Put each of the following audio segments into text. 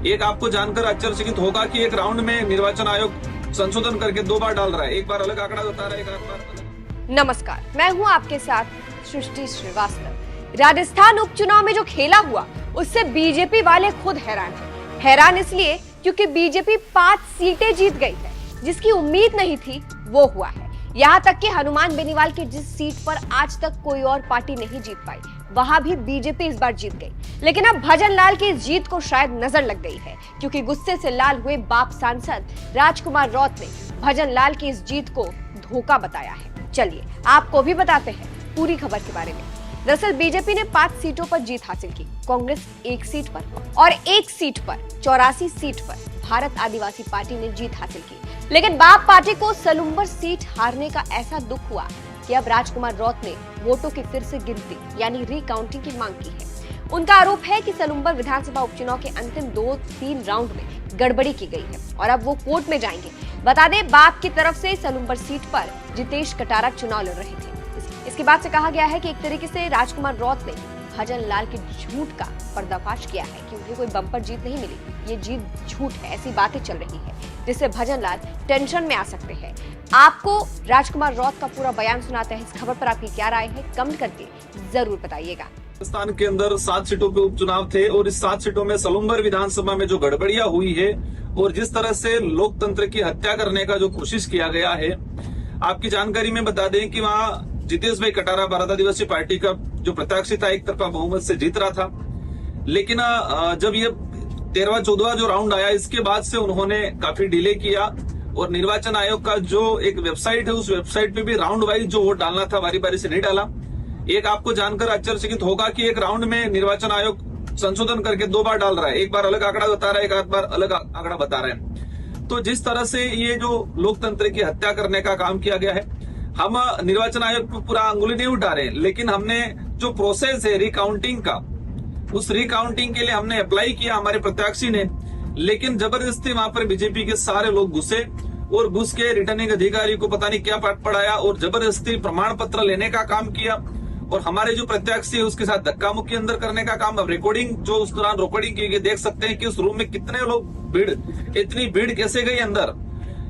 एक आपको जानकर आश्चर्यचकित होगा कि एक राउंड में निर्वाचन आयोग संशोधन करके 2 बार डाल रहा है। एक बार अलग आंकड़ा बता रहा है, एक बार। नमस्कार, मैं हूं आपके साथ सृष्टि श्रीवास्तव। राजस्थान उपचुनाव में जो खेला हुआ उससे बीजेपी वाले खुद हैरान हैं। हैरान इसलिए क्योंकि बीजेपी 5 सीटें जीत गई है। जिसकी उम्मीद नहीं थी वो हुआ है। यहाँ तक कि हनुमान बेनीवाल की जिस सीट पर आज तक कोई और पार्टी नहीं जीत पाई, वहां भी बीजेपी इस बार जीत गई। लेकिन अब भजन लाल की इस जीत को शायद नजर लग गई है, क्योंकि गुस्से से लाल हुए बाप सांसद राजकुमार रौत ने भजन लाल की इस जीत को धोखा बताया है। चलिए आपको भी बताते हैं पूरी खबर के बारे में। दरअसल बीजेपी ने 5 सीटों पर जीत हासिल की, कांग्रेस 1 सीट पर और 1 सीट पर 84 सीट पर भारत आदिवासी पार्टी ने जीत हासिल की। लेकिन बाप पार्टी को सलुम्बर सीट हारने का ऐसा दुख हुआ कि अब राजकुमार रौत ने वोटों की फिर से गिनती यानी रिकाउंटिंग की मांग की है। उनका आरोप है कि सलुम्बर विधानसभा उपचुनाव के अंतिम 2-3 राउंड में गड़बड़ी की गई है और अब वो कोर्ट में जाएंगे। बता दें, बाप की तरफ से सलुम्बर सीट पर जितेश कटारा चुनाव लड़ रहे थे। इसके बाद से कहा गया है कि एक तरीके से राजकुमार रौत ने भजन लाल के झूठ का पर्दाफाश किया है, क्योंकि कोई बम्पर जीत नहीं मिली, ये जीत झूठ है, ऐसी बातें चल रही है, जिससे भजन लाल टेंशन में आ सकते हैं। आपको राजकुमार रौत का पूरा बयान सुनाते हैं। इस खबर पर आपकी क्या राय है, कमेंट करके जरूर बताइएगा। राजस्थान के अंदर 7 सीटों पे उपचुनाव थे और इस 7 सीटों में सलुम्बर विधानसभा में जो गड़बड़ियां हुई है और जिस तरह से लोकतंत्र की हत्या करने का जो कोशिश किया गया है, आपकी जानकारी में बता दें कि वहाँ जितेश भाई कटारा भारत आदिवासी पार्टी का जो प्रत्याशी था एक तरफा बहुमत से जीत रहा था। लेकिन जब ये 13वां 14वां जो राउंड आया, इसके बाद से उन्होंने काफी डिले किया और निर्वाचन आयोग का जो एक वेबसाइट है, उस वेबसाइट पे भी राउंड वाइज जो वोट डालना था बारी बारी से नहीं डाला। एक आपको जानकर आश्चर्यचकित होगा कि एक राउंड में निर्वाचन आयोग संशोधन करके 2 बार डाल रहा है। एक बार अलग आंकड़ा बता रहा है, एक बार अलग आंकड़ा बता रहे हैं। तो जिस तरह से ये जो लोकतंत्र की हत्या करने का काम किया गया है, हम निर्वाचन आयोग पर पूरा अंगुली नहीं उठा रहे, लेकिन हमने जो प्रोसेस है रिकाउंटिंग का, उस रिकाउंटिंग के लिए हमने अप्लाई किया हमारे प्रत्याशी ने, लेकिन जबरदस्ती वहां पर बीजेपी के सारे लोग घुसे और घुस के रिटर्निंग अधिकारी को पता नहीं क्या पाठ पढ़ाया और जबरदस्ती प्रमाण पत्र लेने का काम किया और हमारे जो प्रत्याशी है उसके साथ धक्का मुक्की अंदर करने का काम। अब रिकॉर्डिंग जो उस दौरान रिकॉर्डिंग की गई, देख सकते हैं कि उस रूम में कितने लोग भीड़, इतनी भीड़ कैसे गई अंदर,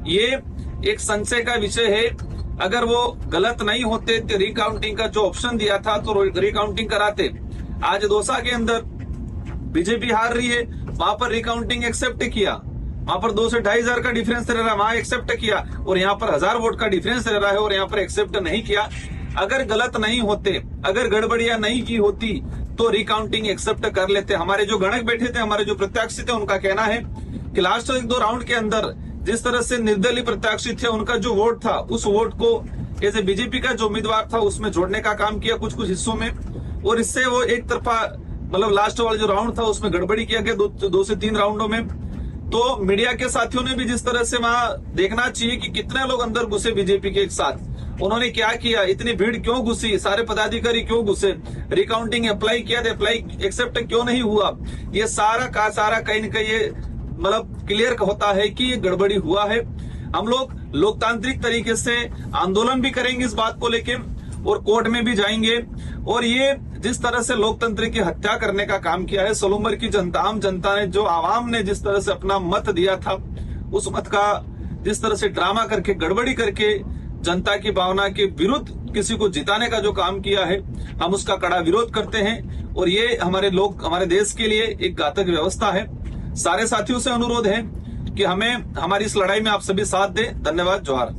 ये एक संशय का विषय है। अगर वो गलत नहीं होते तो रिकाउंटिंग का जो ऑप्शन दिया था तो रिकाउंटिंग कराते। आज दौसा के अंदर बीजेपी हार रही है, वहां पर रिकाउंटिंग एक्सेप्ट किया, वहां पर 2 से 2.5 हजार का डिफरेंस रह रहा है, वहां एक्सेप्ट किया, और यहाँ पर 1000 वोट का डिफरेंस रह रहा है और यहाँ पर एक्सेप्ट नहीं किया। अगर गलत नहीं होते, अगर गड़बड़ियां नहीं की होती तो रिकाउंटिंग एक्सेप्ट कर लेते। हमारे जो गणक बैठे थे, हमारे जो प्रत्याशी थे, उनका कहना है कि लास्ट 1-2 राउंड के अंदर जिस तरह से निर्दलीय प्रत्याशी थे, उनका जो वोट था उस वोट को जैसे बीजेपी का जो उम्मीदवार था उसमें जोड़ने का काम किया कुछ हिस्सों में, और इससे वो एक तरफा मतलब लास्ट वाला जो राउंड था उसमें गड़बड़ी किया गया 2 से 3 राउंडों में। तो मीडिया के साथियों ने भी जिस तरह से वहां देखना चाहिए कि कितने लोग अंदर घुसे बीजेपी के एक साथ, उन्होंने क्या किया, इतनी भीड़ क्यों घुसी, सारे पदाधिकारी क्यों घुसे, रिकाउंटिंग अप्लाई किया था, अप्लाई एक्सेप्ट क्यों नहीं हुआ, ये सारा का सारा कहीं न कहीं ये मतलब क्लियर होता है कि ये गड़बड़ी हुआ है। हम लोग लोकतांत्रिक तरीके से आंदोलन भी करेंगे इस बात को लेके और कोर्ट में भी जाएंगे। और ये जिस तरह से लोकतंत्र की हत्या करने का काम किया है, सलुम्बर की जनता, आम जनता ने, जो आवाम ने जिस तरह से अपना मत दिया था, उस मत का जिस तरह से ड्रामा करके, गड़बड़ी करके जनता की भावना के विरुद्ध किसी को जिताने का जो काम किया है, हम उसका कड़ा विरोध करते हैं और ये हमारे देश के लिए एक घातक व्यवस्था है। सारे साथियों से अनुरोध है कि हमें हमारी इस लड़ाई में आप सभी साथ दें। धन्यवाद, जोहार।